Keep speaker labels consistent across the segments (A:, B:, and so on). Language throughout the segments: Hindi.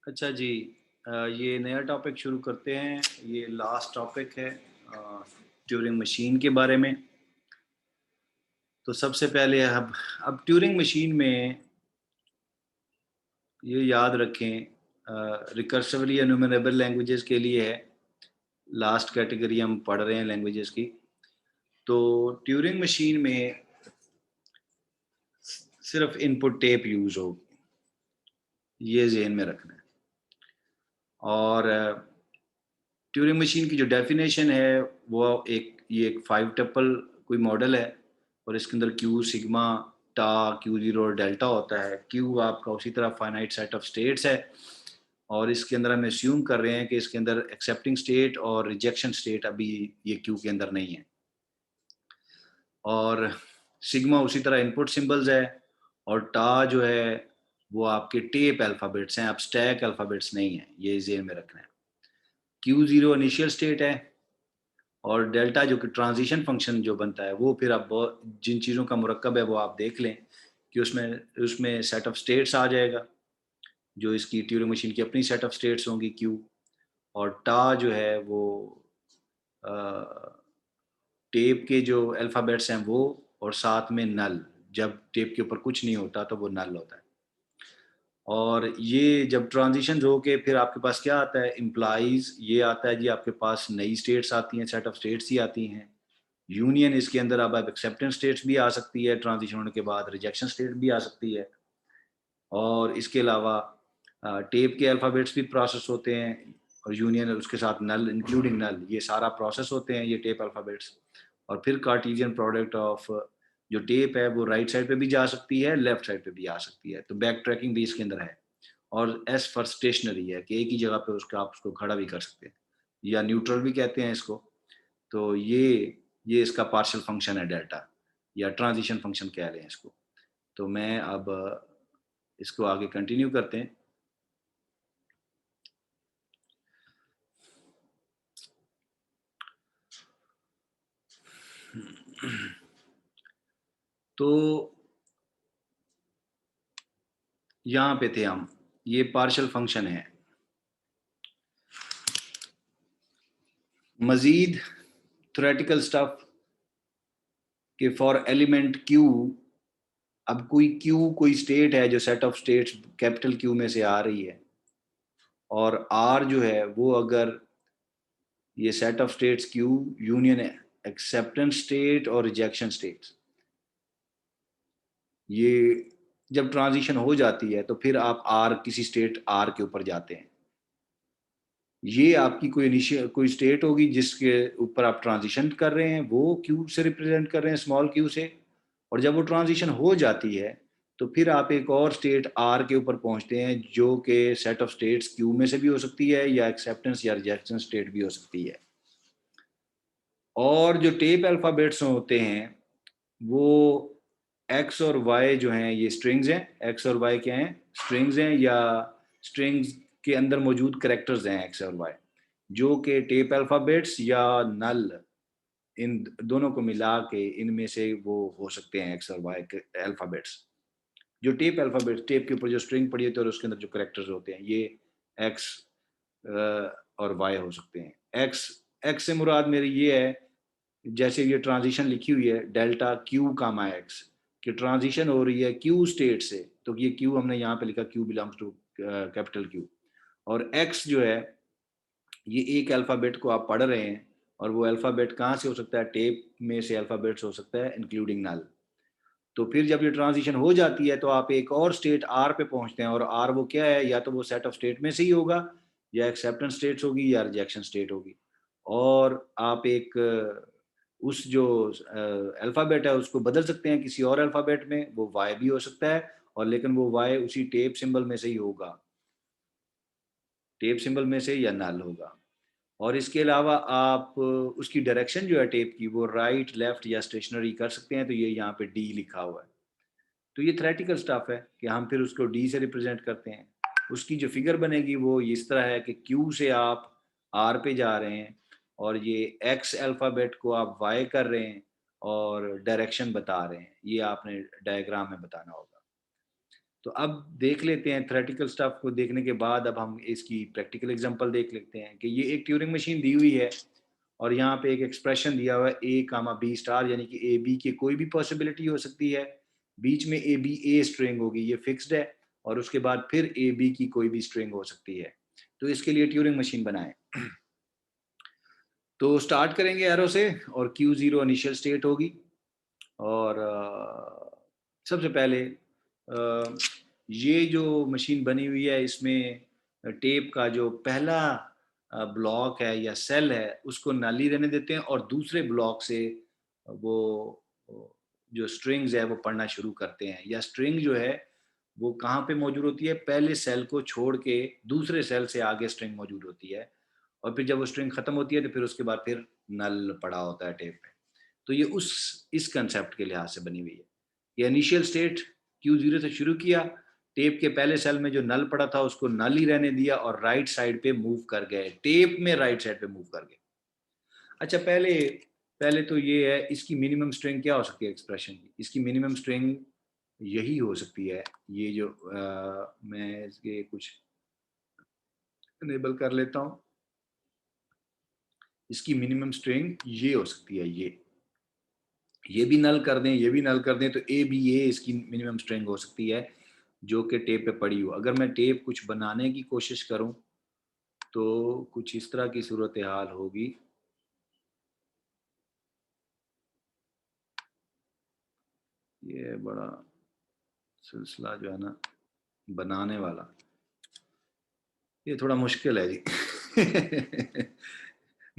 A: अच्छा जी। ये नया टॉपिक शुरू करते हैं। ये लास्ट टॉपिक है ट्यूरिंग मशीन के बारे में। तो सबसे पहले अब ट्यूरिंग मशीन में ये याद रखें, रिकर्सिवली एनुमरेबल लैंग्वेजेस के लिए है। लास्ट कैटेगरी हम पढ़ रहे हैं लैंग्वेजेस की। तो ट्यूरिंग मशीन में सिर्फ इनपुट टेप यूज़ होगी, ये ज़हन में रखना है। और ट्यूरिंग मशीन की जो डेफिनेशन है वो एक 5 टपल कोई मॉडल है, और इसके अंदर क्यू सिग्मा टा क्यू जीरो और डेल्टा होता है। क्यू आपका उसी तरह फाइनाइट सेट ऑफ स्टेट्स है, और इसके अंदर हम एज्यूम कर रहे हैं कि इसके अंदर एक्सेप्टिंग स्टेट और रिजेक्शन स्टेट अभी ये क्यू के अंदर नहीं है। और सिग्मा उसी तरह इनपुट सिंबल्स है, और टा जो है वो आपके टेप अल्फ़ाबेट्स हैं, अब स्टैक अल्फ़ाबेट्स नहीं है, ये ज़हन में रखना है। क्यू जीरो इनिशियल स्टेट है, और डेल्टा जो कि ट्रांजिशन फंक्शन जो बनता है वो फिर आप जिन चीज़ों का मुरक्कब है वो आप देख लें कि उसमें उसमें सेट ऑफ स्टेट्स आ जाएगा, जो इसकी ट्यूरिंग मशीन की अपनी सेट ऑफ स्टेट्स होंगी क्यू। और टा जो है वो टेप के जो अल्फ़ाबेट्स हैं वो, और साथ में नल, जब टेप के ऊपर कुछ नहीं होता तो वो नल होता है। और ये जब ट्रांजिशंस हो के फिर आपके पास क्या आता है, इम्प्लाइज ये आता है जी, आपके पास नई स्टेट्स आती हैं, सेट ऑफ स्टेट्स ही आती हैं। यूनियन, इसके अंदर अब एक्सेप्टेंस स्टेट्स भी आ सकती है, ट्रांजिशन होने के बाद रिजेक्शन स्टेट भी आ सकती है। और इसके अलावा टेप के अल्फ़ाबेट्स भी प्रोसेस होते हैं, और यूनियन उसके साथ नल इंक्लूडिंग नल, ये सारा प्रोसेस होते हैं ये टेप अल्फ़ाबेट्स। और फिर कार्टेशियन प्रोडक्ट ऑफ जो टेप है वो राइट साइड पे भी जा सकती है, लेफ्ट साइड पे भी आ सकती है, तो बैक ट्रैकिंग भी इसके अंदर है। और एस फॉर स्टेशनरी है कि एक ही जगह पे उसका आप उसको खड़ा भी कर सकते हैं, या न्यूट्रल भी कहते हैं इसको। तो ये इसका पार्शियल फंक्शन है डेल्टा, या ट्रांजिशन फंक्शन कह लें इसको। तो मैं अब इसको आगे कंटिन्यू करते हैं। तो यहाँ पे थे हम, ये पार्शियल फंक्शन है। मजीद थ्योरेटिकल स्टफ कि फॉर एलिमेंट क्यू, अब कोई स्टेट है जो set of states capital Q में से आ रही है, और आर जो है वो अगर ये set of states Q union है एक्सेप्टेंस स्टेट और रिजेक्शन स्टेट्स, ये जब ट्रांजिशन हो जाती है तो फिर आप आर किसी स्टेट आर के ऊपर जाते हैं। ये आपकी कोई इनिशियल कोई स्टेट होगी जिसके ऊपर आप ट्रांजिशन कर रहे हैं, वो क्यू से रिप्रेजेंट कर रहे हैं, स्मॉल क्यू से। और जब वो ट्रांजिशन हो जाती है तो फिर आप एक और स्टेट आर के ऊपर पहुंचते हैं, जो कि सेट ऑफ स्टेट्स क्यू में से भी हो सकती है, या एक्सेप्टेंस या रिजेक्शन स्टेट भी हो सकती है। और जो टेप अल्फ़ाबेट्स होते हैं वो एक्स और वाई जो हैं ये स्ट्रिंग्स हैं। एक्स और वाई क्या हैं, स्ट्रिंग्स हैं, या स्ट्रिंग्स के अंदर मौजूद करेक्टर्स हैं एक्स और वाई, जो कि टेप अल्फ़ाबेट्स या नल, इन दोनों को मिला के इनमें से वो हो सकते हैं एक्स और वाई के अल्फ़ाबेट्स। जो टेप अल्फ़ाबेट्स, टेप के ऊपर जो स्ट्रिंग पड़ी होती है और उसके अंदर जो करेक्टर्स होते हैं, ये एक्स और वाई हो सकते हैं। एक्स एक्स से मुराद मेरी ये है, जैसे ये ट्रांजिशन लिखी हुई है डेल्टा क्यू कामा एक्स, कि ट्रांजिशन हो रही है क्यू स्टेट से, तो ये क्यू हमने यहाँ पे लिखा Q belongs to capital Q. और एक्स जो है ये एक अल्फ़ाबेट को आप पढ़ रहे हैं, और वो अल्फ़ाबेट कहाँ से हो सकता है, टेप में से अल्फ़ाबेट्स हो सकता है इंक्लूडिंग नल। तो फिर जब ये ट्रांजिशन हो जाती है तो आप एक और स्टेट आर पे पहुंचते हैं, और आर वो क्या है, या तो वो सेट ऑफ स्टेट में से ही होगा, या एक्सेप्टेंस स्टेट्स होगी, या रिजेक्शन स्टेट होगी। और आप एक उस जो अल्फ़ाबेट है उसको बदल सकते हैं किसी और अल्फ़ाबेट में, वो वाई भी हो सकता है, और लेकिन वो वाई उसी टेप सिंबल में से ही होगा, टेप सिंबल में से या नल होगा। और इसके अलावा आप उसकी डायरेक्शन जो है टेप की, वो राइट लेफ्ट या स्टेशनरी कर सकते हैं, तो ये यहाँ पे डी लिखा हुआ है। तो ये थ्योरेटिकल स्टफ है कि हम फिर उसको डी से रिप्रेजेंट करते हैं। उसकी जो फिगर बनेगी वो इस तरह है कि क्यू से आप आर पे जा रहे हैं, और ये एक्स अल्फ़ाबेट को आप वाई कर रहे हैं, और डायरेक्शन बता रहे हैं, ये आपने डायग्राम में बताना होगा। तो अब देख लेते हैं थ्योरेटिकल स्टफ को देखने के बाद अब हम इसकी प्रैक्टिकल एग्जांपल देख लेते हैं कि ये एक ट्यूरिंग मशीन दी हुई है और यहाँ पे एक एक्सप्रेशन दिया हुआ है ए कामा बी स्टार, यानी कि ए बी की कोई भी पॉसिबिलिटी हो सकती है, बीच में ए बी ए स्ट्रिंग होगी, ये फिक्स्ड है, और उसके बाद फिर ए बी की कोई भी स्ट्रिंग हो सकती है। तो इसके लिए ट्यूरिंग मशीन बनाएं। तो स्टार्ट करेंगे एरो से और Q0 इनिशियल स्टेट होगी। और सबसे पहले ये जो मशीन बनी हुई है इसमें टेप का जो पहला ब्लॉक है या सेल है उसको नाली रहने देते हैं और दूसरे ब्लॉक से वो जो स्ट्रिंग्स है वो पढ़ना शुरू करते हैं। या स्ट्रिंग जो है वो कहाँ पे मौजूद होती है, पहले सेल को छोड़ के दूसरे सेल से आगे स्ट्रिंग मौजूद होती है, और फिर जब वो स्ट्रिंग खत्म होती है तो फिर उसके बाद फिर नल पड़ा होता है टेप पे। तो ये उस इस कंसेप्ट के लिहाज से बनी हुई है। ये इनिशियल स्टेट Q0 से शुरू किया, टेप के पहले सेल में जो नल पड़ा था उसको नल ही रहने दिया और राइट साइड पे मूव कर गए, टेप में राइट साइड पे मूव कर गए। अच्छा, पहले पहले तो ये है इसकी मिनिमम स्ट्रिंग क्या हो सकती है एक्सप्रेशन की। इसकी मिनिमम स्ट्रिंग यही हो सकती है, ये जो मैं इसके कुछ इनेबल कर लेता हूँ। इसकी मिनिमम स्ट्रिंग ये हो सकती है, ये भी नल कर दें, ये भी नल कर दें तो ए बी ए इसकी मिनिमम स्ट्रिंग हो सकती है जो कि टेप पे पड़ी हो। अगर मैं टेप कुछ बनाने की कोशिश करूं तो कुछ इस तरह की सूरत हाल होगी। ये बड़ा सिलसिला जो है ना बनाने वाला, ये थोड़ा मुश्किल है जी।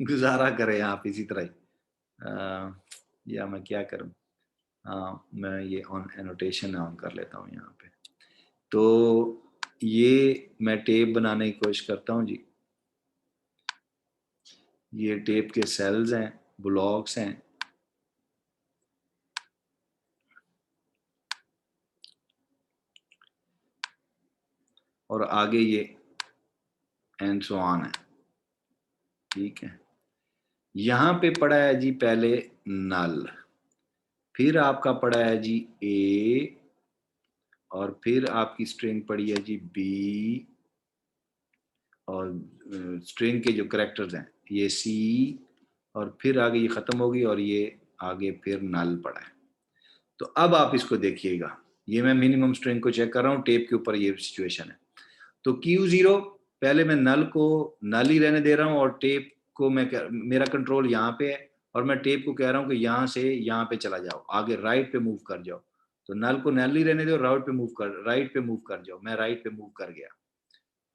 A: गुजारा करें आप इसी तरह ही। या मैं क्या करूं, हाँ मैं ये ऑन एनोटेशन ऑन कर लेता हूँ यहाँ पे। तो ये मैं टेप बनाने की कोशिश करता हूँ जी। ये टेप के सेल्स हैं, ब्लॉक्स हैं, और आगे ये एंड सो ऑन है, ठीक है। यहाँ पे पड़ा है जी पहले नल, फिर आपका पड़ा है जी ए, और फिर आपकी स्ट्रिंग पड़ी है जी बी, और स्ट्रिंग के जो करेक्टर्स हैं ये सी, और फिर आगे ये ख़त्म होगी और ये आगे फिर नल पड़ा है। तो अब आप इसको देखिएगा, ये मैं मिनिमम स्ट्रिंग को चेक कर रहा हूँ, टेप के ऊपर ये सिचुएशन है। तो Q0 पहले मैं नल को नल ही रहने दे रहा हूँ और टेप को मेरा कंट्रोल यहाँ पे है, और मैं टेप को कह रहा हूँ कि यहाँ से यहाँ पे चला जाओ, आगे राइट पे मूव कर जाओ। तो नल को नल ही रहने दो, राइट पे मूव कर जाओ। मैं राइट पे मूव कर गया।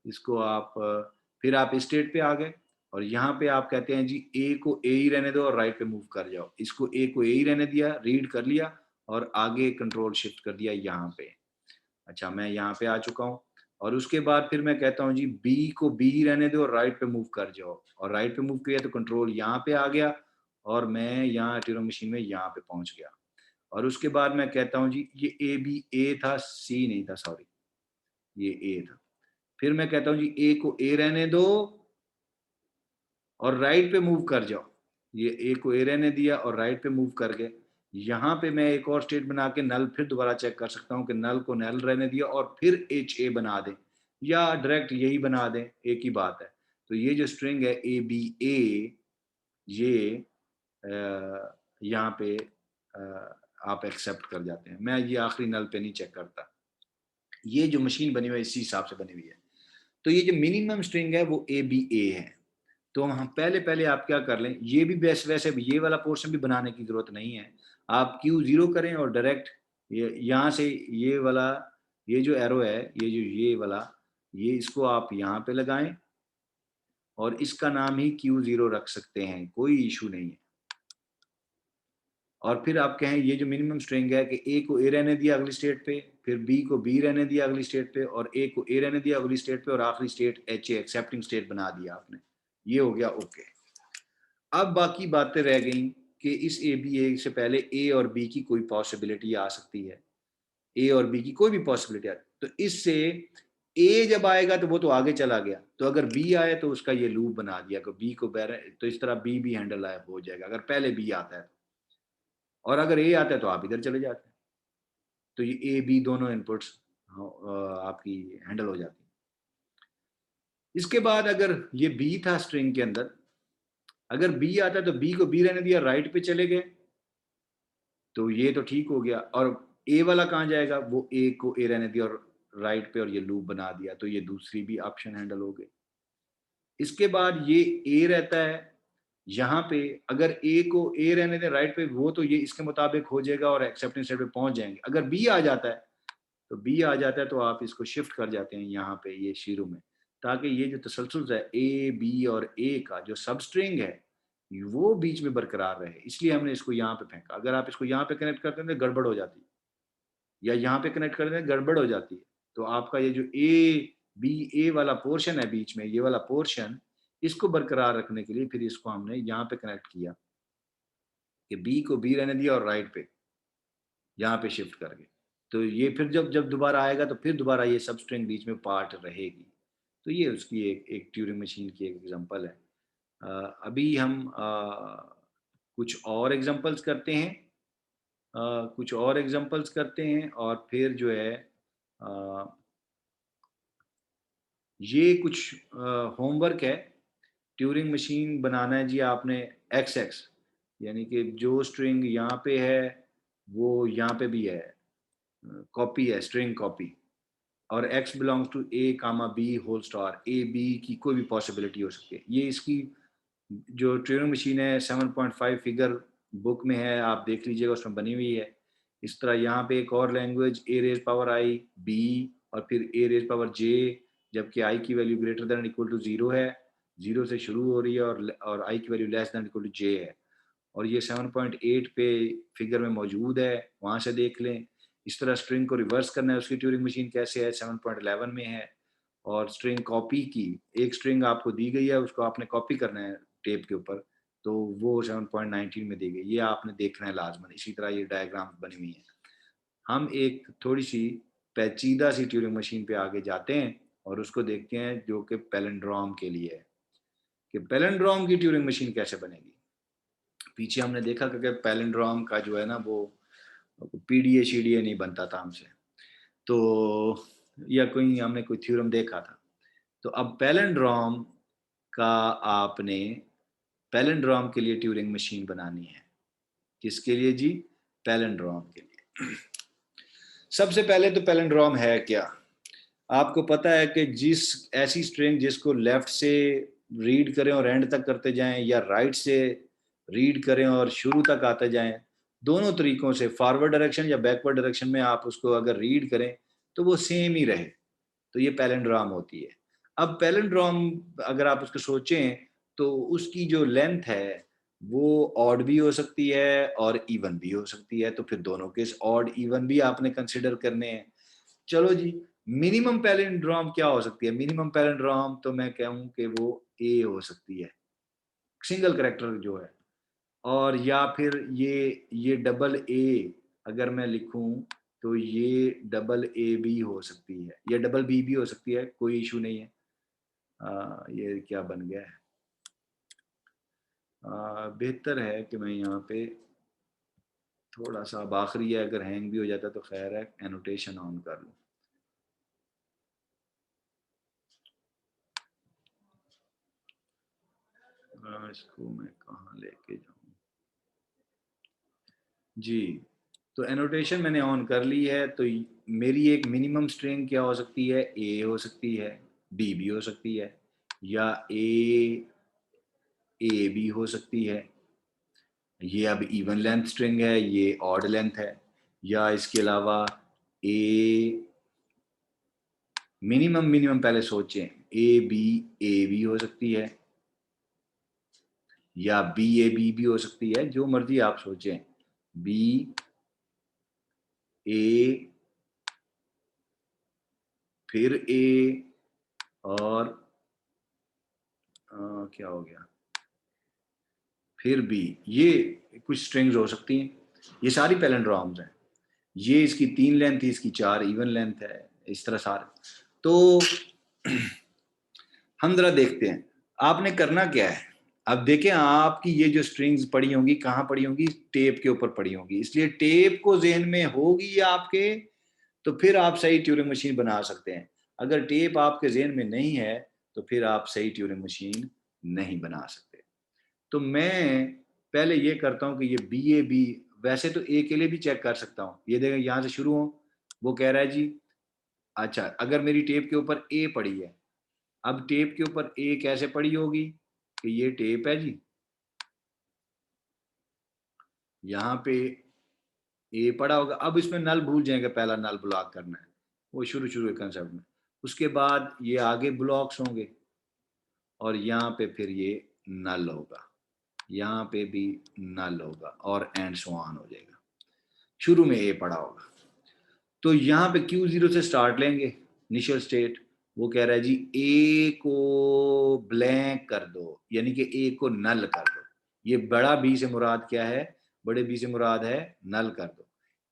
A: इसको आप फिर आप स्टेट पे आ गए और यहाँ पे आप कहते हैं जी ए को ए ही रहने दो और राइट पे मूव कर जाओ। इसको ए को ए ही रहने दिया, रीड कर लिया और आगे कंट्रोल शिफ्ट कर दिया यहाँ पे। अच्छा, मैं यहाँ पे आ चुका हूँ, और उसके बाद फिर मैं कहता हूँ जी बी को बी ही रहने दो और राइट पे मूव कर जाओ, और राइट पे मूव किया तो कंट्रोल यहाँ पे आ गया और मैं यहाँ ट्यूरिंग मशीन में यहाँ पे पहुंच गया। और उसके बाद मैं कहता हूँ जी ये ए बी ए था, सी नहीं था, सॉरी ये ए था। फिर मैं कहता हूँ जी ए को ए रहने दो और राइट पे मूव कर जाओ। ये ए को ए रहने दिया और राइट पे मूव कर गए। यहाँ पे मैं एक और स्टेट बना के नल फिर दोबारा चेक कर सकता हूँ कि नल को नल रहने दिया और फिर एच ए बना दें, या डायरेक्ट यही बना दें, एक ही बात है। तो ये जो स्ट्रिंग है ए बी ए, ये यहाँ पे आप एक्सेप्ट कर जाते हैं। मैं ये आखिरी नल पे नहीं चेक करता। ये जो मशीन बनी हुई है इसी हिसाब से बनी हुई है। तो ये जो मिनिमम स्ट्रिंग है वो ए बी ए है। तो हम पहले पहले आप क्या कर लें, ये भी वैसे ये वाला पोर्शन भी बनाने की जरूरत नहीं है। आप Q0 करें और डायरेक्ट ये यहाँ से ये वाला, ये जो एरो है, ये वाला, ये इसको आप यहाँ पे लगाएं और इसका नाम ही Q0 रख सकते हैं, कोई इशू नहीं है। और फिर आप कहें ये जो मिनिमम स्ट्रिंग है कि ए को ए रहने दिया अगली स्टेट पे, फिर बी को बी रहने दिया अगली स्टेट पे, और ए को ए रहने दिया अगली स्टेट पे, और आखिरी state H A accepting state बना दिया आपने। ये हो गया ओके। अब बाकी बातें रह गई कि इस ए बी ए से पहले ए और बी की कोई पॉसिबिलिटी आ सकती है, ए और बी की कोई भी पॉसिबिलिटी आ, तो इससे ए जब आएगा तो वो तो आगे चला गया, तो अगर बी आए तो उसका ये लूप बना दिया कि बी को तो इस तरह बी भी हैंडल हो जाएगा अगर पहले बी आता है, और अगर ए आता है तो आप इधर चले जाते हैं। तो ये ए बी दोनों इनपुट्स आपकी हैंडल हो जाती। इसके बाद अगर ये बी था स्ट्रिंग के अंदर, अगर बी आता तो बी को बी रहने दिया, राइट पे चले गए तो ये तो ठीक हो गया। और ए वाला कहाँ जाएगा, वो ए को ए रहने दिया और राइट पे, और ये लूप बना दिया, तो ये दूसरी भी ऑप्शन हैंडल हो गई। इसके बाद ये ए रहता है यहाँ पे, अगर ए को ए रहने दें राइट पे, वो तो ये इसके मुताबिक हो जाएगा और एक्सेप्टेंस स्टेट पे पहुंच जाएंगे। अगर बी आ जाता है तो बी आ जाता है तो आप इसको शिफ्ट कर जाते हैं यहाँ पे ये शुरू में, ताकि ये जो तसलसल है ए बी और ए का जो सब स्ट्रिंग है वो बीच में बरकरार रहे, इसलिए हमने इसको यहाँ पे फेंका। अगर आप इसको यहाँ पे कनेक्ट करते हैं तो गड़बड़ हो जाती है, या यहाँ पे कनेक्ट करते हैं गड़बड़ हो जाती है। तो आपका ये जो ए बी ए वाला पोर्शन है बीच में, ये वाला पोर्शन, इसको बरकरार रखने के लिए फिर इसको हमने यहाँ पे कनेक्ट किया कि बी को बी रहने दिया और राइट पे यहाँ पे शिफ्ट करके, तो ये फिर जब जब दोबारा आएगा तो फिर दोबारा ये सब स्ट्रिंग बीच में पार्ट रहेगी। तो ये उसकी एक ट्यूरिंग मशीन की एक एग्जांपल है। अभी हम कुछ और एग्जांपल्स करते हैं, कुछ और एग्जांपल्स करते हैं और फिर जो है ये कुछ होमवर्क है। ट्यूरिंग मशीन बनाना है जी आपने एक्स एक्स, यानी कि जो स्ट्रिंग यहाँ पे है वो यहाँ पे भी है, कॉपी है, स्ट्रिंग कॉपी। और x belongs to a comma B whole star, A B की कोई भी पॉसिबिलिटी हो सकती है। ये इसकी जो ट्यूरिंग मशीन है 7.5 फिगर बुक में है, आप देख लीजिएगा, उसमें बनी हुई है। इस तरह यहाँ पे एक और language a raise power i b और फिर a रेज पावर j, जबकि i की value greater than equal to 0 है, 0 से शुरू हो रही है और i की value less than equal to j है। और ये 7.8 पे फिगर में मौजूद है, वहाँ से देख लें। इस तरह स्ट्रिंग को रिवर्स करना है, उसकी ट्यूरिंग मशीन कैसे है, 7.11 में है। और स्ट्रिंग कॉपी की, एक स्ट्रिंग आपको दी गई है, उसको आपने कॉपी करना है टेप के ऊपर, तो वो 7.19 में दी गई, ये आपने देखना है लाजमन। इसी तरह ये डायग्राम बनी हुई है। हम एक थोड़ी सी पेचीदा सी ट्यूरिंग मशीन पे आगे जाते हैं और उसको देखते हैं जो कि पैलिंड्रोम के लिए है, कि पैलिंड्रोम की ट्यूरिंग मशीन कैसे बनेगी। पीछे हमने देखा कि पैलिंड्रोम का जो है ना वो पीडीए शीडीए नहीं बनता था हमसे, तो या कोई हमने कोई थ्योरम देखा था। तो अब पैलिंड्रोम का आपने पैलिंड्रोम के लिए ट्यूरिंग मशीन बनानी है। किसके लिए जी, पैलिंड्रोम के लिए। सबसे पहले तो पैलिंड्रोम है क्या, आपको पता है कि जिस ऐसी स्ट्रिंग जिसको लेफ्ट से रीड करें और एंड तक करते जाएं, या राइट से रीड करें और शुरू तक आते जाएं, दोनों तरीकों से, फॉरवर्ड डायरेक्शन या बैकवर्ड डायरेक्शन में आप उसको अगर रीड करें तो वो सेम ही रहे, तो ये पैलिंड्रोम होती है। अब पैलिंड्रोम अगर आप उसको सोचें तो उसकी जो लेंथ है वो ऑड भी हो सकती है और इवन भी हो सकती है, तो फिर दोनों के ऑड इवन भी आपने कंसिडर करने हैं। चलो जी, मिनिमम पैलिंड्रोम क्या हो सकती है, मिनिमम पैलिंड्रोम तो मैं कहूँ कि वो ए हो सकती है, सिंगल करेक्टर जो है। और या फिर ये डबल ए अगर मैं लिखूं तो ये डबल ए भी हो सकती है, या डबल बी भी हो सकती है, कोई इशू नहीं है। ये क्या बन गया है, बेहतर है कि मैं यहाँ पे थोड़ा सा, अब आखिरी है, अगर हैंग भी हो जाता तो खैर है, एनोटेशन ऑन कर लूँ। इसको मैं कहाँ लेके जाऊँ जी। तो एनोटेशन मैंने ऑन कर ली है, तो मेरी एक मिनिमम स्ट्रिंग क्या हो सकती है, ए हो सकती है, बी भी हो सकती है, या ए भी हो सकती है। ये अब इवन लेंथ स्ट्रिंग है, ये ऑड लेंथ है। या इसके अलावा ए मिनिमम मिनिमम पहले सोचें, ए भी हो सकती है, या बी भी हो सकती है, जो मर्जी आप सोचें, बी ए फिर ए और क्या हो गया, फिर बी, ये कुछ स्ट्रिंग्स हो सकती हैं। ये सारी पैलिंड्रोम्स हैं। ये इसकी 3 लेंथ है, इसकी 4 इवन लेंथ है, इस तरह सारे। तो हम जरा देखते हैं आपने करना क्या है। अब देखें, आपकी ये जो स्ट्रिंग्स पड़ी होंगी कहाँ पड़ी होंगी, टेप के ऊपर पड़ी होंगी, इसलिए टेप को ज़हन में होगी आपके तो फिर आप सही ट्यूरिंग मशीन बना सकते हैं। अगर टेप आपके ज़हन में नहीं है तो फिर आप सही ट्यूरिंग मशीन नहीं बना सकते। तो मैं पहले ये करता हूँ कि ये बी वैसे तो ए के लिए भी चेक कर सकता हूँ। ये देखें यहाँ से शुरू हो, वो कह रहा है जी अच्छा अगर मेरी टेप के ऊपर ए पड़ी है, अब टेप के ऊपर ए कैसे पड़ी होगी कि ये टेप है जी, यहाँ पे ए पड़ा होगा। अब इसमें नल भूल जाएंगे, पहला नल ब्लॉक करना है, वो शुरू के कंसेप्ट में। उसके बाद ये आगे ब्लॉक्स होंगे और यहाँ पे फिर ये नल होगा, यहाँ पे भी नल होगा और एंड सो ऑन हो जाएगा। शुरू में ए पड़ा होगा। तो यहाँ पे Q0 से स्टार्ट लेंगे इनिशियल स्टेट। वो कह रहा है जी ए को ब्लैंक कर दो, यानी कि ए को नल कर दो। ये बड़ा बी से मुराद क्या है? बड़े बी से मुराद है नल कर दो।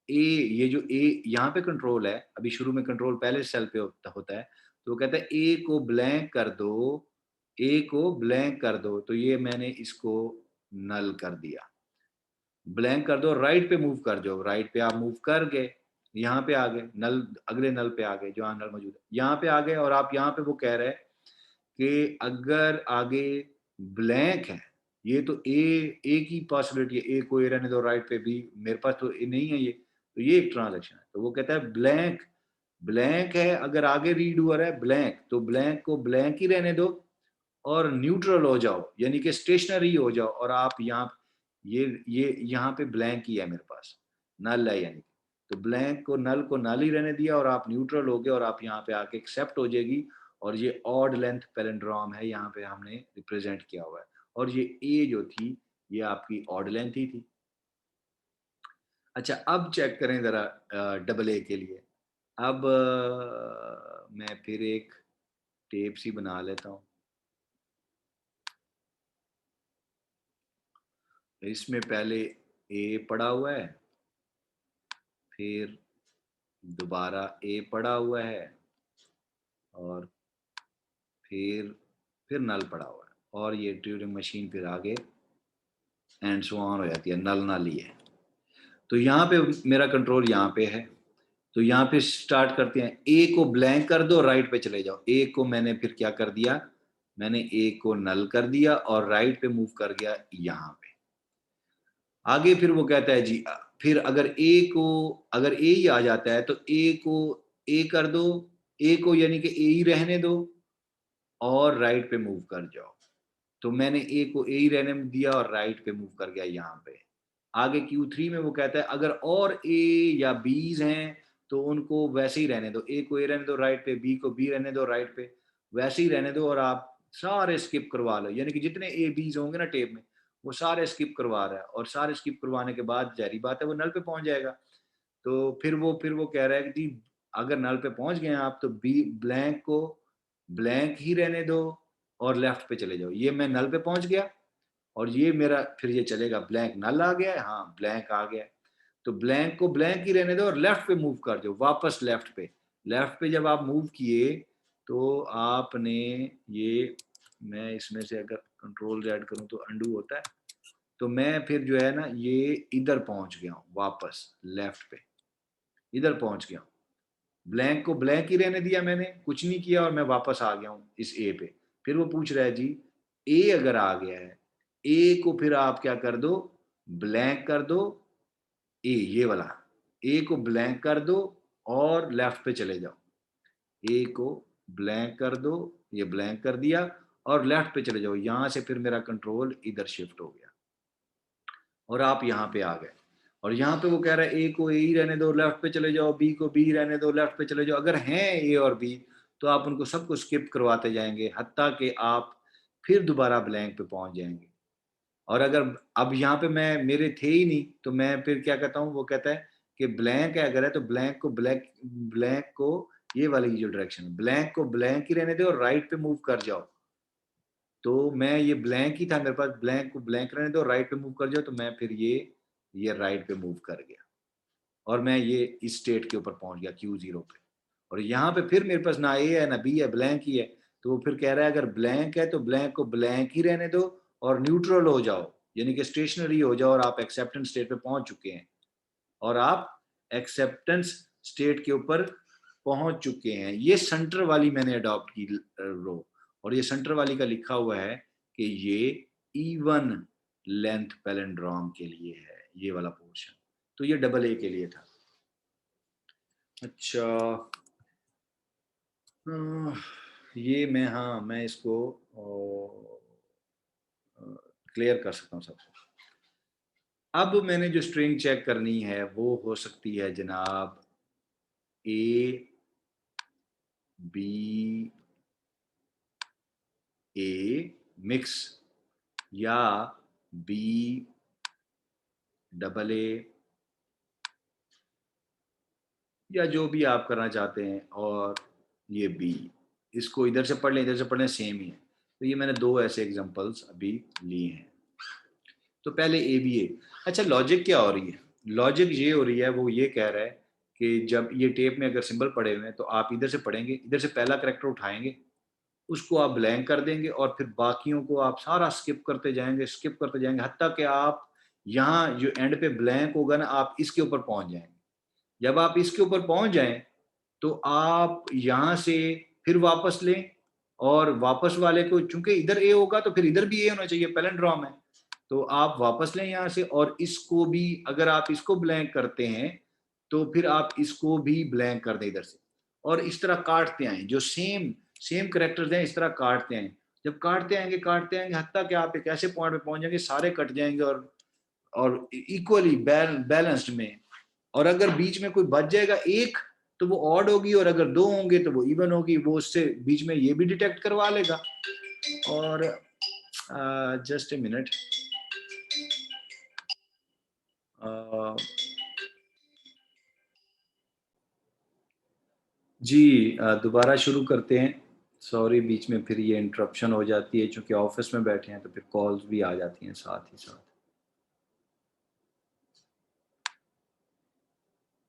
A: ए, ये जो ए यहाँ पे कंट्रोल है, अभी शुरू में कंट्रोल पहले सेल पे होता है, तो वो कहता है ए को ब्लैंक कर दो, ए को ब्लैंक कर दो। तो ये मैंने इसको नल कर दिया। ब्लैंक कर दो, राइट पे मूव कर जाओ, राइट पे आप मूव कर गए, यहाँ पे आ गए, नल अगले नल पे आ गए जहाँ नल मौजूद है, यहाँ पे आ गए। और आप यहाँ पे वो कह रहे हैं कि अगर आगे ब्लैंक है, ये तो ए की पॉसिबिलिटी है, ए को ए रहने दो, राइट पे भी मेरे पास तो ए नहीं है ये, तो ये एक ट्रांजेक्शन है। तो वो कहता है ब्लैंक, ब्लैंक है, अगर आगे रीडूअर है ब्लैंक, तो ब्लैंक को ब्लैंक ही रहने दो और न्यूट्रल हो जाओ, यानी कि स्टेशनरी हो जाओ। और आप यहाँ ये यहाँ पे ब्लैंक ही है मेरे पास, नल है यानी, तो ब्लैंक को नल ही रहने दिया और आप न्यूट्रल हो गए और आप यहाँ पे आके एक्सेप्ट हो जाएगी। और ये ऑड लेंथ पैलिंड्रोम है, यहाँ पे हमने रिप्रेजेंट किया हुआ है। और ये ए जो थी ये आपकी ऑड लेंथ ही थी। अच्छा अब चेक करें ज़रा डबल ए के लिए। अब मैं फिर एक टेप सी बना लेता हूँ। इसमें पहले ए पड़ा हुआ है, फिर दोबारा ए पड़ा हुआ है और फिर नल पड़ा हुआ है। और ये ट्यूरिंग मशीन फिर आगे एंड सो ऑन हो जाती है, नल नल ही है। तो यहाँ पे मेरा कंट्रोल यहाँ पे है। तो यहाँ पे स्टार्ट करते हैं, ए को ब्लैंक कर दो, राइट पे चले जाओ। ए को मैंने फिर क्या कर दिया, मैंने ए को नल कर दिया और राइट पे मूव कर गया यहाँ पे। आगे फिर वो कहता है जी फिर अगर ए ही आ जाता है तो ए को ए कर दो, ए को यानी कि ए ही रहने दो और राइट पे मूव कर जाओ। तो मैंने ए को ए ही रहने दिया और राइट पे मूव कर गया यहाँ पे। आगे Q3 में वो कहता है अगर और ए या बीज हैं तो उनको वैसे ही रहने दो, ए को ए रहने दो राइट पे, बी को बी रहने दो राइट पे, वैसे ही रहने दो और आप सारे स्किप करवा लो। यानी कि जितने ए बीज होंगे ना टेप में वो सारे स्किप करवा रहा है और सारे स्किप करवाने के बाद जारी बात है वो नल पे पहुंच जाएगा। तो फिर वो कह रहा है कि जी अगर नल पे पहुंच गए हैं आप तो बी ब्लैंक को ब्लैंक ही रहने दो और लेफ्ट पे चले जाओ। ये मैं नल पे पहुंच गया और ये मेरा फिर ये चलेगा, ब्लैंक नल आ गया है, हाँ ब्लैंक आ गया है, तो ब्लैंक को ब्लैंक ही रहने दो और लेफ्ट पे मूव कर दो वापस लेफ्ट पे। लेफ्ट पे जब आप मूव किए तो आपने ये, मैं इसमें से अगर कंट्रोल Z करूं तो अंडू होता है, तो मैं फिर जो है ना ये इधर पहुंच गया हूँ वापस लेफ्ट पे, इधर पहुंच गया हूँ। ब्लैंक को ब्लैंक ही रहने दिया मैंने, कुछ नहीं किया और मैं वापस आ गया हूँ इस ए पे। फिर वो पूछ रहा है जी ए अगर आ गया है, ए को फिर आप क्या कर दो, ब्लैंक कर दो, ए ये वाला ए को ब्लैंक कर दो और लेफ्ट पे चले जाओ। ए को ब्लैंक कर दो, ये ब्लैंक कर दिया और लेफ्ट पे चले जाओ। यहाँ से फिर मेरा कंट्रोल इधर शिफ्ट हो गया और आप यहाँ पे आ गए। और यहाँ पे वो कह रहा है ए को ए ही रहने दो, लेफ्ट पे चले जाओ, बी को बी रहने दो, लेफ्ट पे चले जाओ। अगर हैं ए और बी तो आप उनको सबको स्किप करवाते जाएंगे हत्ता कि आप फिर दोबारा ब्लैंक पे पहुंच जाएंगे। और अगर अब यहाँ पे मैं मेरे थे ही नहीं तो मैं फिर क्या कहता हूँ, वो कहता है कि ब्लैंक है अगर है तो ब्लैंक को ये वाली जो डायरेक्शन है ब्लैंक को ब्लैंक ही रहने दो और राइट पे मूव कर जाओ। तो मैं ये ब्लैंक ही था मेरे पास, ब्लैंक को ब्लैंक रहने दो, राइट पे मूव कर जाओ, तो मैं फिर ये राइट पे मूव कर गया और मैं ये इस स्टेट के ऊपर पहुंच गया Q0 पे। और यहाँ पे फिर मेरे पास ना ए है ना बी है, ब्लैंक ही है। तो वो फिर कह रहा है अगर ब्लैंक है तो ब्लैंक को ब्लैंक ही रहने दो और न्यूट्रल हो जाओ, यानी कि स्टेशनरी हो जाओ और आप एक्सेप्टेंस स्टेट पे पहुंच चुके हैं और आप एक्सेप्टेंस स्टेट के ऊपर पहुंच चुके हैं। ये सेंटर वाली मैंने अडॉप्ट की रो, और ये सेंटर वाली का लिखा हुआ है कि ये इवन लेंथ पैलिंड्रोम के लिए है, ये वाला पोर्शन। तो ये डबल ए के लिए था। अच्छा, ये मैं इसको क्लियर कर सकता हूँ सबसे। अब मैंने जो स्ट्रिंग चेक करनी है वो हो सकती है जनाब ए बी ए मिक्स, या बी डबल ए, या जो भी आप करना चाहते हैं, और ये बी। इसको इधर से पढ़ लें इधर से पढ़ लें, सेम ही है। तो ये मैंने दो ऐसे एग्जांपल्स अभी लिए हैं। तो पहले ए बी ए। अच्छा, लॉजिक क्या हो रही है? लॉजिक ये हो रही है, वो ये कह रहा है कि जब ये टेप में अगर सिंबल पड़े हुए हैं तो आप इधर से पढ़ेंगे, इधर से पहला करैक्टर उठाएंगे, उसको आप ब्लैंक कर देंगे, और फिर बाकियों को आप सारा स्किप करते जाएंगे, हत्ता कि आप यहाँ जो एंड पे ब्लैंक होगा ना, आप इसके ऊपर पहुंच जाएंगे। जब आप इसके ऊपर पहुंच जाएं तो आप यहाँ से फिर वापस लें, और वापस वाले को, चूंकि इधर ए होगा तो फिर इधर भी ए होना चाहिए, पैलिंड्रोम है। तो आप वापस लें यहाँ से, और इसको भी अगर आप इसको ब्लैंक करते हैं तो फिर आप इसको भी ब्लैंक कर दें इधर से, और इस तरह काटते आए, जो सेम सेम करेक्टर्स हैं इस तरह काटते आए। जब काटते आएंगे हत्ता कि आप एक ऐसे पॉइंट पे पहुंच जाएंगे सारे कट जाएंगे, और इक्वली बैलेंस्ड में। और अगर बीच में कोई बच जाएगा एक तो वो ऑड होगी, और अगर दो होंगे तो वो इवन होगी, वो उससे बीच में ये भी डिटेक्ट करवा लेगा। और जस्ट ए मिनट, जी दोबारा शुरू करते हैं। सॉरी, बीच में फिर ये इंटरप्शन हो जाती है, चूंकि ऑफिस में बैठे हैं तो फिर कॉल्स भी आ जाती हैं साथ ही साथ।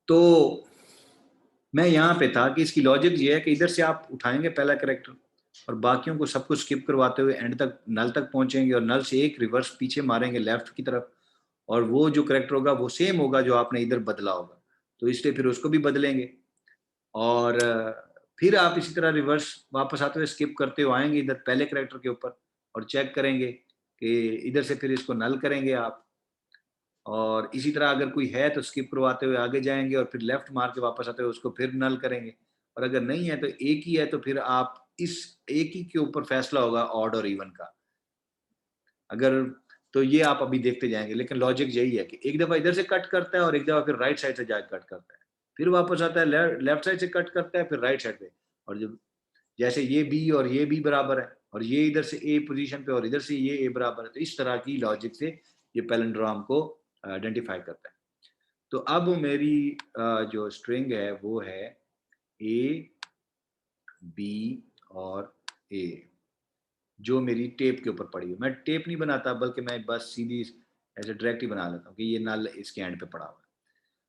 A: तो मैं यहाँ पे था कि इसकी लॉजिक ये है कि इधर से आप उठाएंगे पहला करेक्टर, और बाकियों को सब कुछ स्किप करवाते हुए एंड तक नल तक पहुंचेंगे, और नल से एक रिवर्स पीछे मारेंगे लेफ्ट की तरफ, और वो जो करेक्टर होगा वो सेम होगा जो आपने इधर बदला होगा, तो इसलिए फिर उसको भी बदलेंगे। और फिर आप इसी तरह रिवर्स वापस आते हुए स्किप करते हुए आएंगे इधर पहले करेक्टर के ऊपर, और चेक करेंगे कि इधर से फिर इसको नल करेंगे आप, और इसी तरह अगर कोई है तो स्किप करवाते हुए आगे जाएंगे, और फिर लेफ्ट मार के वापस आते हुए उसको फिर नल करेंगे। और अगर नहीं है तो एक ही है तो फिर आप इस एक ही के ऊपर फैसला होगा ऑड और इवन का। अगर तो ये आप अभी देखते जाएंगे, लेकिन लॉजिक यही है कि एक दफा इधर से कट करता है और एक दफा फिर राइट साइड से जाकर कट करता है, फिर वापस आता है लेफ्ट साइड से कट करता है फिर राइट साइड पे। और जब जैसे ये बी और ये बी बराबर है, और ये इधर से ए पोजीशन पे और इधर से ये ए बराबर है, तो इस तरह की लॉजिक से ये पैलिंड्रोम को आइडेंटिफाई करता है। तो अब मेरी जो स्ट्रिंग है वो है ए बी और ए, जो मेरी टेप के ऊपर पड़ी है। मैं टेप नहीं बनाता, बल्कि मैं बस सीधी ऐसे डायरेक्ट ही बना लेता हूँ कि ये नल इसके एंड पे पड़ा हुआ है।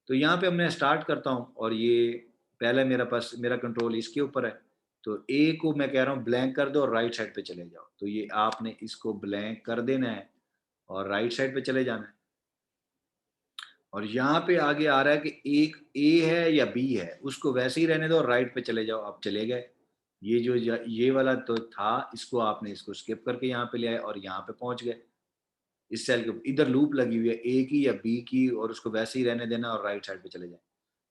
A: तो यहाँ पे मैं स्टार्ट करता हूँ, और ये पहले मेरा कंट्रोल इसके ऊपर है। तो ए को मैं कह रहा हूँ ब्लैंक कर दो और राइट साइड पे चले जाओ, तो ये आपने इसको ब्लैंक कर देना है और राइट साइड पे चले जाना है। और यहाँ पे आगे आ रहा है कि एक ए है या बी है, उसको वैसे ही रहने दो और राइट पे चले जाओ, आप चले गए। ये जो ये वाला तो था, इसको आपने इसको स्किप करके यहाँ पे ले आए और यहाँ पे पहुंच गए। इस सेल के इधर लूप लगी हुई है ए की या बी की, और उसको वैसे ही रहने देना और राइट साइड पे चले जाए।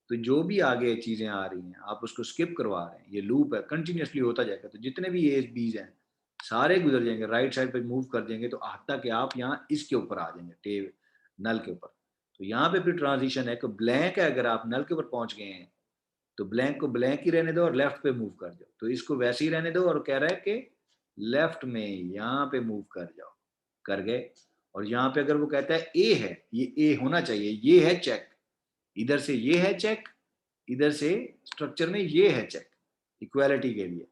A: तो जो भी आगे चीजें आ रही हैं आप उसको स्किप करवा रहे हैं, ये लूप है, कंटिन्यूसली होता जाएगा। तो जितने भी ए बीज हैं सारे गुजर जाएंगे, राइट साइड पे मूव कर देंगे, तो आता कि आप यहाँ इसके ऊपर आ जाएंगे, टेब नल के ऊपर। तो यहाँ पे फिर ट्रांजिशन है कि ब्लैंक है, अगर आप नल के ऊपर पहुंच गए हैं तो ब्लैंक को ब्लैंक ही रहने दो और लेफ्ट पे मूव कर दो। तो इसको वैसे ही रहने दो, और कह रहा है कि लेफ्ट में यहाँ पे मूव कर जाओ, कर गए। और यहाँ पे अगर वो कहता है ए है, ये ए होना चाहिए, ये है चेक, इधर से ये है चेक, इधर से स्ट्रक्चर में ये है चेक, इक्वालिटी के लिए।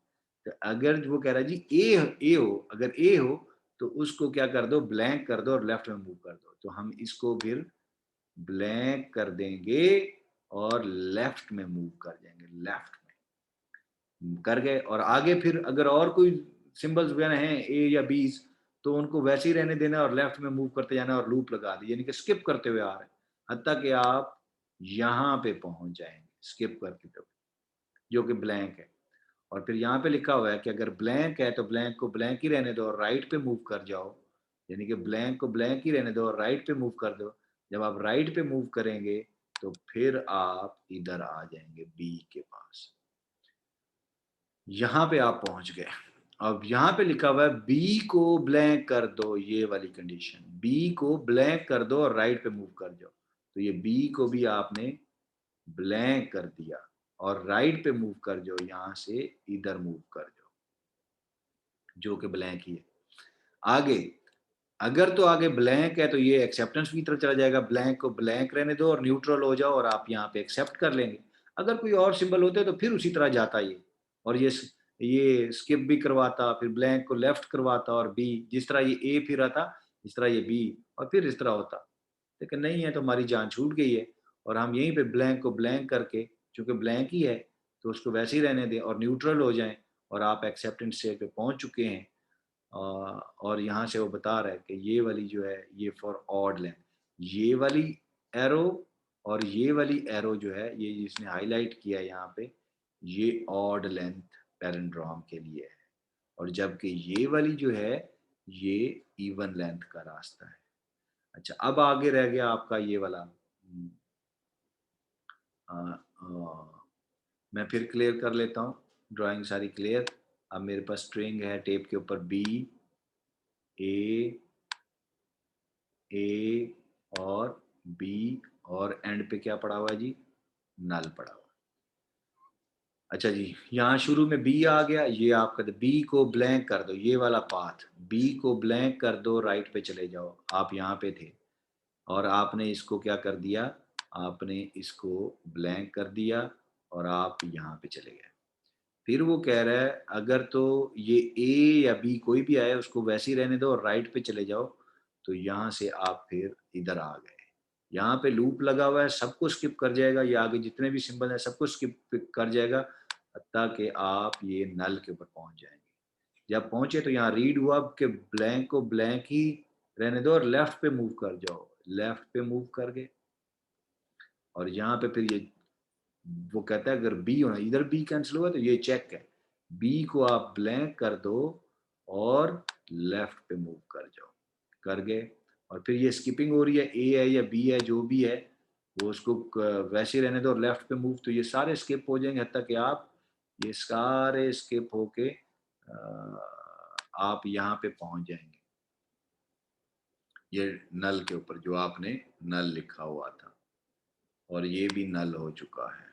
A: तो अगर वो कह रहा है जी ए हो, अगर ए हो तो उसको क्या कर दो, ब्लैंक कर दो और लेफ्ट में मूव कर दो। तो हम इसको फिर ब्लैंक कर देंगे और लेफ्ट में मूव कर देंगे, लेफ्ट में कर गए। और आगे फिर अगर और कोई सिंबल्स वगैरह हैं ए या बीज, तो उनको वैसे ही रहने देना और लेफ्ट में मूव करते जाना और लूप लगा दी, यानी कि स्किप करते हुए आ रहे हैं हत्ता कि आप यहाँ पे पहुंच जाएंगे। स्किप करके कभी, जो कि ब्लैंक है। और फिर यहाँ पे लिखा हुआ है कि अगर ब्लैंक है तो ब्लैंक को ब्लैंक ही रहने दो और राइट पे मूव कर जाओ, यानी कि ब्लैंक को ब्लैंक ही रहने दो और राइट पे मूव कर दो। जब आप राइट पे मूव करेंगे तो फिर आप इधर आ जाएंगे बी के पास। यहाँ पे आप पहुंच गए। अब यहाँ पे लिखा हुआ है बी को ब्लैंक कर दो, ये वाली कंडीशन, बी को ब्लैंक कर दो और राइट पे मूव कर जाओ। तो ये बी को भी आपने ब्लैंक कर दिया और राइट पे मूव कर जाओ, यहाँ से इधर मूव कर जाओ, जो कि ब्लैंक ही है। आगे अगर तो आगे ब्लैंक है तो ये एक्सेप्टेंस की तरफ चला जाएगा, ब्लैंक को ब्लैंक रहने दो और न्यूट्रल हो जाओ और आप यहाँ पे एक्सेप्ट कर लेंगे। अगर कोई और सिंबल होते तो फिर उसी तरह जाता ये, और ये स्किप भी करवाता, फिर ब्लैंक को लेफ्ट करवाता और बी, जिस तरह ये ए फिर आता इस तरह ये बी और फिर इस तरह होता। लेकिन नहीं है तो हमारी जान छूट गई है और हम यहीं पे ब्लैंक को ब्लैंक करके, चूंकि ब्लैंक ही है तो उसको वैसे ही रहने दें और न्यूट्रल हो जाएं और आप एक्सेप्टेंस स्टेज पे पहुंच चुके हैं। और यहाँ से वो बता रहा है कि ये वाली जो है ये फॉर ऑड लेंथ, ये वाली एरो और ये वाली एरो जो है ये जिसने हाईलाइट किया है यहाँ पे, ये ऑड लेंथ पैरेंड्रॉम के लिए है, और जबकि ये वाली जो है ये इवन लेंथ का रास्ता है। अच्छा, अब आगे रह गया आपका ये वाला। आ, आ, मैं फिर क्लियर कर लेता हूँ, ड्राइंग सारी क्लियर। अब मेरे पास स्ट्रिंग है टेप के ऊपर बी ए और बी, और एंड पे क्या पड़ा हुआ है जी, नल पड़ा हुआ। अच्छा जी, यहाँ शुरू में बी आ गया, ये आपका बी को ब्लैंक कर दो, ये वाला पाथ, बी को ब्लैंक कर दो, राइट पे चले जाओ। आप यहाँ पे थे और आपने इसको क्या कर दिया, आपने इसको ब्लैंक कर दिया और आप यहाँ पे चले गए। फिर वो कह रहा है अगर तो ये ए या बी कोई भी आए उसको वैसे ही रहने दो और राइट पे चले जाओ। तो यहाँ से आप फिर इधर आ गए। यहाँ पे लूप लगा हुआ है, सबको स्किप कर जाएगा, ये आगे जितने भी सिंबल हैं सबको स्किप कर जाएगा, ताकि आप ये नल के ऊपर पहुंच जाएंगे। जब पहुंचे तो यहाँ रीड हुआ कि ब्लैंक को ब्लैंक ही रहने दो और लेफ्ट पे मूव कर जाओ, लेफ्ट पे मूव कर गए। और यहाँ पे फिर ये वो कहता है अगर बी होना, इधर बी कैंसिल हुआ तो ये चेक है, बी को आप ब्लैंक कर दो और लेफ्ट पे मूव कर जाओ, कर गए। और फिर ये स्किपिंग हो रही है, ए है या बी है जो भी है वो उसको वैसे ही रहने दो और लेफ्ट पे मूव, तो ये सारे स्किप हो जाएंगे हद तक कि आप ये सारे स्किप होके आप यहाँ पे पहुंच जाएंगे, ये नल के ऊपर जो आपने नल लिखा हुआ था, और ये भी नल हो चुका है।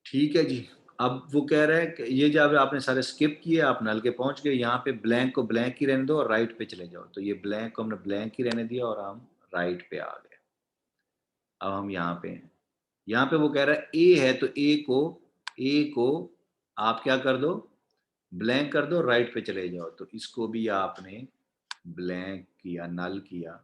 A: ठीक है जी। अब वो कह रहा है कि ये जब आपने सारे स्किप किए, आप नल के पहुंच गए, यहाँ पे ब्लैंक को ब्लैंक ही रहने दो और राइट पे चले जाओ। तो ये ब्लैंक को हमने ब्लैंक ही रहने दिया और हम राइट पे आ गए। अब हम यहाँ पे हैं, यहाँ पे वो कह रहा है ए है तो ए को आप क्या कर दो, ब्लैंक कर दो, राइट पे चले जाओ। तो इसको भी आपने ब्लैंक किया, नल किया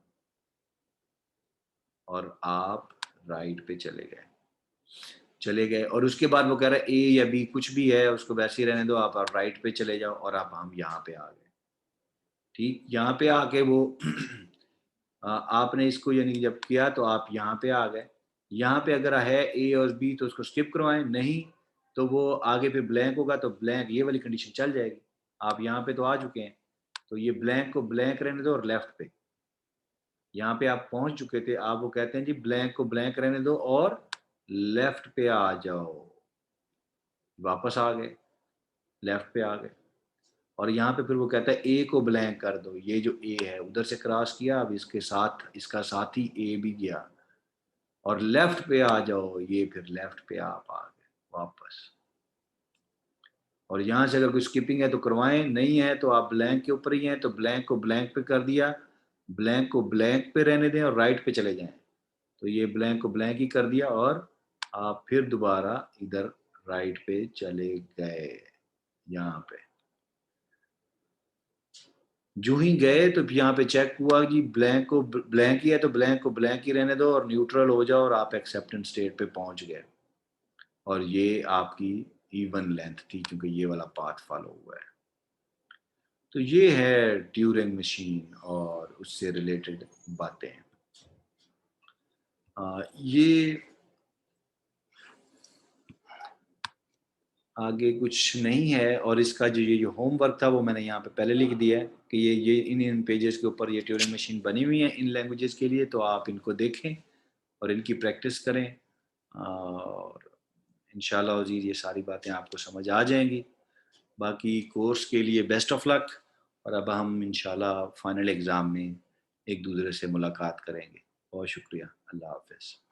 A: और आप राइट पे चले गए। और उसके बाद वो कह रहा है ए या बी कुछ भी है उसको वैसे ही रहने दो, आप राइट पे चले जाओ, और अब हम यहाँ पे आ गए। ठीक, यहाँ पे आके वो आपने इसको यानी कि जब किया तो आप यहाँ पे आ गए। यहाँ पे अगर है ए और बी तो उसको स्किप करवाएं, नहीं तो वो आगे पे ब्लैंक होगा तो ब्लैंक, ये वाली कंडीशन चल जाएगी। आप यहाँ पे तो आ चुके हैं, तो ये ब्लैंक को ब्लैंक रहने दो और लेफ्ट पे, यहाँ पे आप पहुंच चुके थे, आप वो कहते हैं जी ब्लैंक को ब्लैंक रहने दो और लेफ्ट पे आ जाओ, वापस आ गए, लेफ्ट पे आ गए। और यहाँ पे फिर वो कहता है ए को ब्लैंक कर दो, ये जो ए है उधर से क्रॉस किया, अब इसके साथ इसका साथी ए भी गया और लेफ्ट पे आ जाओ, ये फिर लेफ्ट पे आप आ गए वापस। और यहाँ से अगर कोई स्किपिंग है तो करवाएं, नहीं है तो आप ब्लैंक के ऊपर ही हैं तो ब्लैंक को ब्लैंक पे कर दिया, ब्लैंक को ब्लैंक पे रहने दें और राइट पे चले जाएं। तो ये ब्लैंक को ब्लैंक ही कर दिया और आप फिर दोबारा इधर राइट पे चले गए। यहाँ पे जो ही गए तो यहाँ पे चेक हुआ कि ब्लैंक को ब्लैंक ही है तो ब्लैंक को ब्लैंक ही रहने दो और न्यूट्रल हो जाओ और आप एक्सेप्टेंस स्टेट पे पहुंच गए। और ये आपकी इवन लेंथ थी क्योंकि ये वाला पाथ फॉलो हुआ है। तो ये है ट्यूरिंग मशीन और उससे रिलेटेड बातें। ये आगे कुछ नहीं है, और इसका जो होमवर्क था वो मैंने यहाँ पे पहले लिख दिया है कि ये इन पेजेस के ऊपर ये ट्यूरिंग मशीन बनी हुई है इन लैंग्वेजेस के लिए, तो आप इनको देखें और इनकी प्रैक्टिस करें, और इंशाल्लाह अज़ीज़ ये सारी बातें आपको समझ आ जाएंगी। बाकी कोर्स के लिए बेस्ट ऑफ लक, और अब हम इंशाल्लाह फाइनल एग्ज़ाम में एक दूसरे से मुलाकात करेंगे। बहुत शुक्रिया। अल्लाह हाफ़िज़।